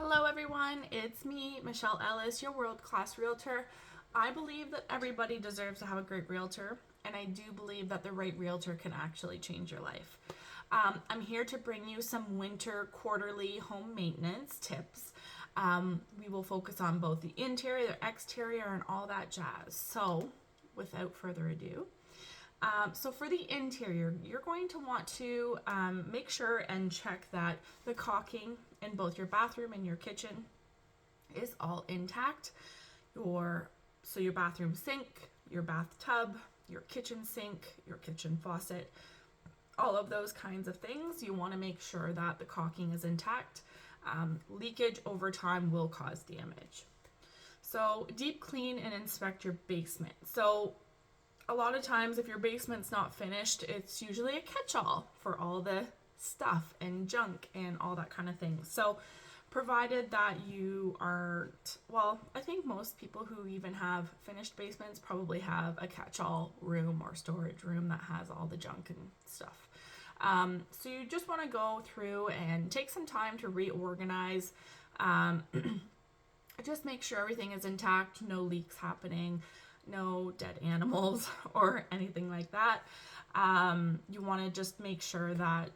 Hello everyone, it's me, Michelle Ellis, your world-class realtor. I believe that everybody deserves to have a great realtor, and I do believe that the right realtor can actually change your life. I'm here to bring you some winter quarterly home maintenance tips. We will focus on both the interior, the exterior, and all that jazz. So, without further ado, so for the interior, you're going to want to make sure and check that the caulking in both your bathroom and your kitchen is all intact. Your bathroom sink, your bathtub, your kitchen sink, your kitchen faucet, all of those kinds of things, you want to make sure that the caulking is intact. Leakage over time will cause damage. So deep clean and inspect your basement. So a lot of times if your basement's not finished, it's usually a catch-all for all the stuff and junk and all that kind of thing. So provided that you aren't, well, I think most people who even have finished basements probably have a catch-all room or storage room that has all the junk and stuff. So you just want to go through and take some time to reorganize. Just make sure everything is intact, no leaks happening, no dead animals or anything like that. You want to just make sure that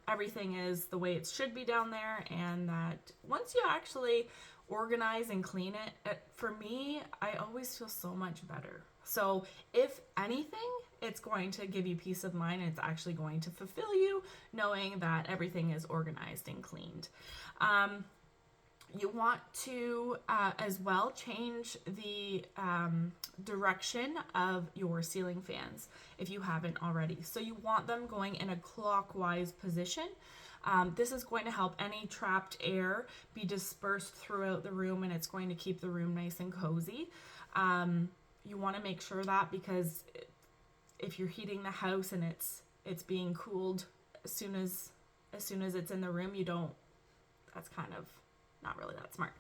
everything is the way it should be down there, and that once you actually organize and clean it, for me, I always feel so much better. So if anything, it's going to give you peace of mind, and it's actually going to fulfill you knowing that everything is organized and cleaned. You want to as well change the direction of your ceiling fans if you haven't already. So you want them going in a clockwise position. This is going to help any trapped air be dispersed throughout the room, and it's going to keep the room nice and cozy. You want to make sure that, because if you're heating the house and it's being cooled as soon as it's in the room, that's kind of not really that smart.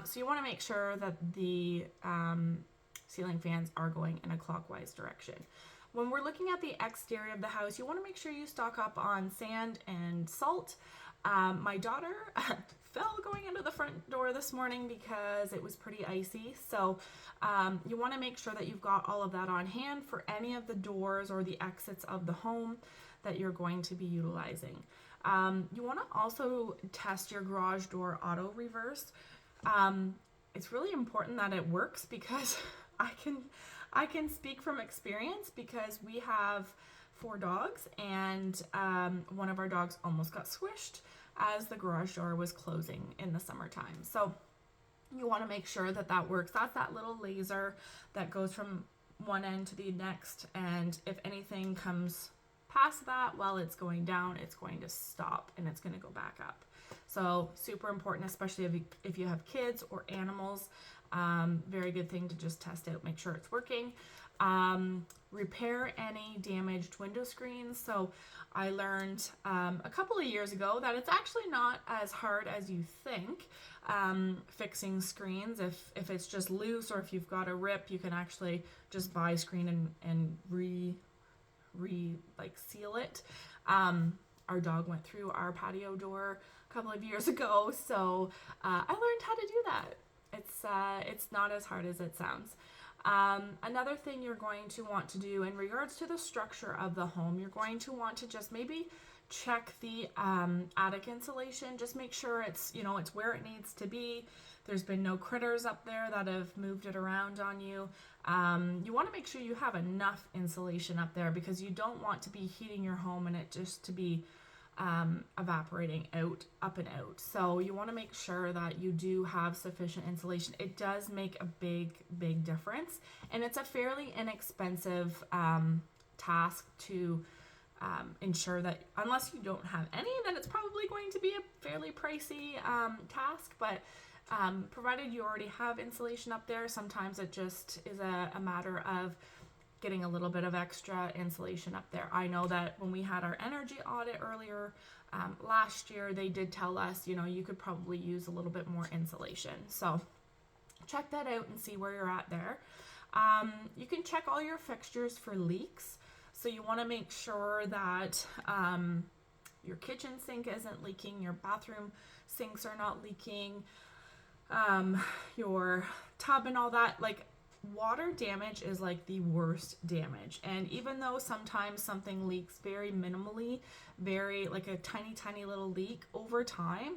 So you want to make sure that the ceiling fans are going in a clockwise direction. When we're looking at the exterior of the house, you want to make sure you stock up on sand and salt. My daughter fell going into the front door this morning because it was pretty icy. So you want to make sure that you've got all of that on hand for any of the doors or the exits of the home that you're going to be utilizing. You want to also test your garage door auto reverse. It's really important that it works, because I can speak from experience, because we have 4 dogs, and one of our dogs almost got squished as the garage door was closing in the summertime. So you want to make sure that works. That's that little laser that goes from one end to the next, and if anything comes past that while it's going down, it's going to stop and it's going to go back up. So super important, especially if you have kids or animals. Very good thing to just test out, make sure it's working. Repair any damaged window screens. So I learned a couple of years ago that it's actually not as hard as you think, fixing screens. If it's just loose, or if you've got a rip, you can actually just buy a screen and seal it. Our dog went through our patio door a couple of years ago, so I learned how to do that. It's not as hard as it sounds. Another thing you're going to want to do in regards to the structure of the home, you're going to want to just maybe check the attic insulation. Just make sure it's where it needs to be. There's been no critters up there that have moved it around on you. You want to make sure you have enough insulation up there, because you don't want to be heating your home and it just to be evaporating up and out. So you want to make sure that you do have sufficient insulation. It does make a big difference, and it's a fairly inexpensive task to ensure that, unless you don't have any, then it's probably going to be a fairly pricey task. But provided you already have insulation up there, sometimes it just is a matter of getting a little bit of extra insulation up there. I know that when we had our energy audit earlier last year, they did tell us, you could probably use a little bit more insulation. So check that out and see where you're at there. You can check all your fixtures for leaks. So you want to make sure that your kitchen sink isn't leaking, your bathroom sinks are not leaking, your tub and all that. Like, water damage is like the worst damage. And even though sometimes something leaks very minimally, very like a tiny little leak, over time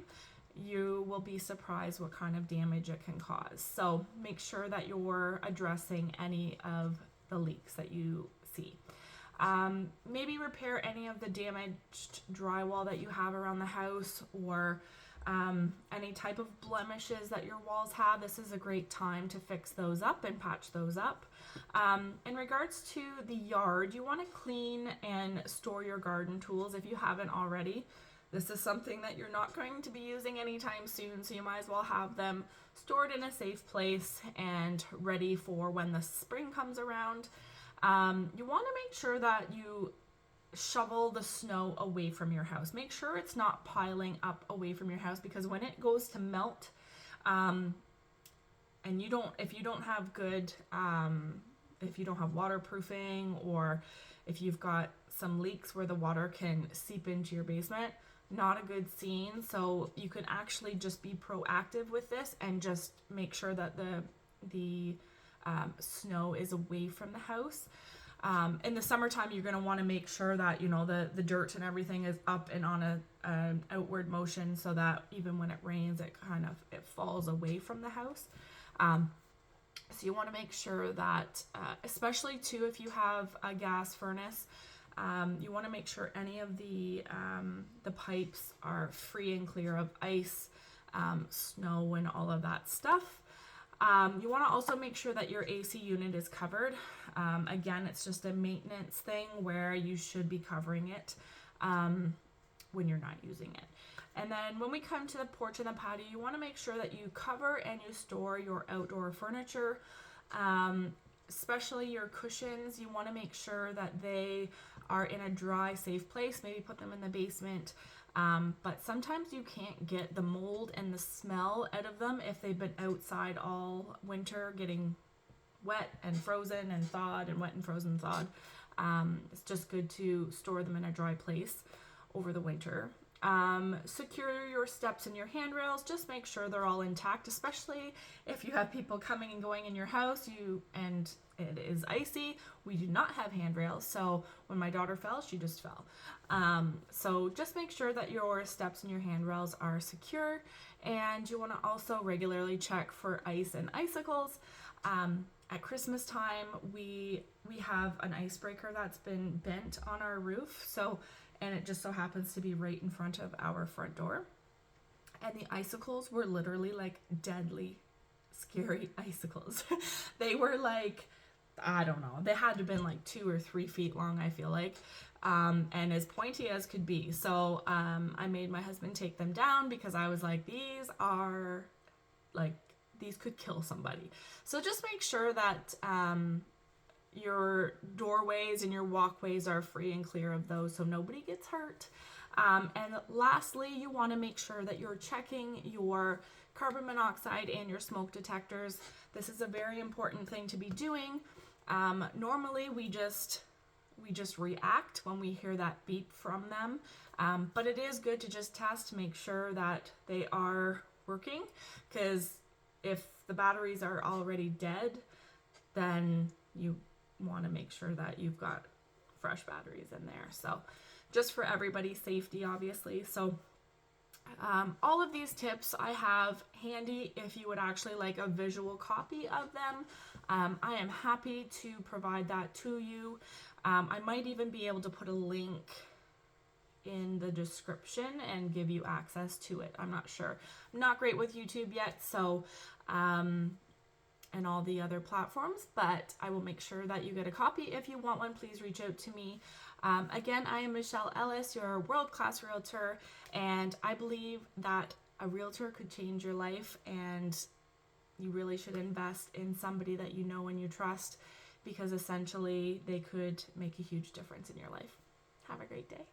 you will be surprised what kind of damage it can cause. So make sure that you're addressing any of the leaks that you see. Maybe repair any of the damaged drywall that you have around the house, or any type of blemishes that your walls have. This is a great time to fix those up and patch those up. In regards to the yard, you want to clean and store your garden tools if you haven't already. This is something that you're not going to be using anytime soon, so you might as well have them stored in a safe place and ready for when the spring comes around. You want to make sure that you shovel the snow away from your house. Make sure it's not piling up away from your house, because when it goes to melt, and if you don't have good, if you don't have waterproofing, or if you've got some leaks where the water can seep into your basement, not a good scene. So you can actually just be proactive with this and just make sure that the snow is away from the house. In the summertime, you're going to want to make sure that, you know, the dirt and everything is up and on an outward motion, so that even when it rains, it falls away from the house. So you want to make sure that, especially too, if you have a gas furnace, you want to make sure any of the pipes are free and clear of ice, snow, and all of that stuff. You want to also make sure that your AC unit is covered. Again, it's just a maintenance thing where you should be covering it when you're not using it. And then when we come to the porch and the patio, you want to make sure that you cover and you store your outdoor furniture, especially your cushions. You want to make sure that they are in a dry, safe place. Maybe put them in the basement. But sometimes you can't get the mold and the smell out of them if they've been outside all winter getting wet and frozen and thawed, and wet and frozen and thawed. It's just good to store them in a dry place over the winter. Secure your steps and your handrails. Just make sure they're all intact, especially if you have people coming and going in your house and it is icy. We do not have handrails, so when my daughter fell, she just fell. So just make sure that your steps and your handrails are secure, and you want to also regularly check for ice and icicles. At Christmas time, we have an icebreaker that's been bent on our roof, and it just so happens to be right in front of our front door. And the icicles were literally like deadly scary icicles. They were like, I don't know, they had to have been like 2 or 3 feet long, I feel like, and as pointy as could be. So I made my husband take them down, because I was like, these could kill somebody. So just make sure that your doorways and your walkways are free and clear of those, so nobody gets hurt. And lastly, you want to make sure that you're checking your carbon monoxide and your smoke detectors. This is a very important thing to be doing. Normally we just react when we hear that beep from them, but it is good to just test to make sure that they are working, because if the batteries are already dead, then you want to make sure that you've got fresh batteries in there. So just for everybody's safety, obviously. So all of these tips I have handy if you would actually like a visual copy of them. I am happy to provide that to you. I might even be able to put a link in the description and give you access to it. I'm not sure. I'm not great with YouTube yet, so and all the other platforms, but I will make sure that you get a copy. If you want one, please reach out to me. Again, I am Michelle Ellis, your world-class realtor, and I believe that a realtor could change your life, and you really should invest in somebody that you know and you trust, because essentially they could make a huge difference in your life. Have a great day.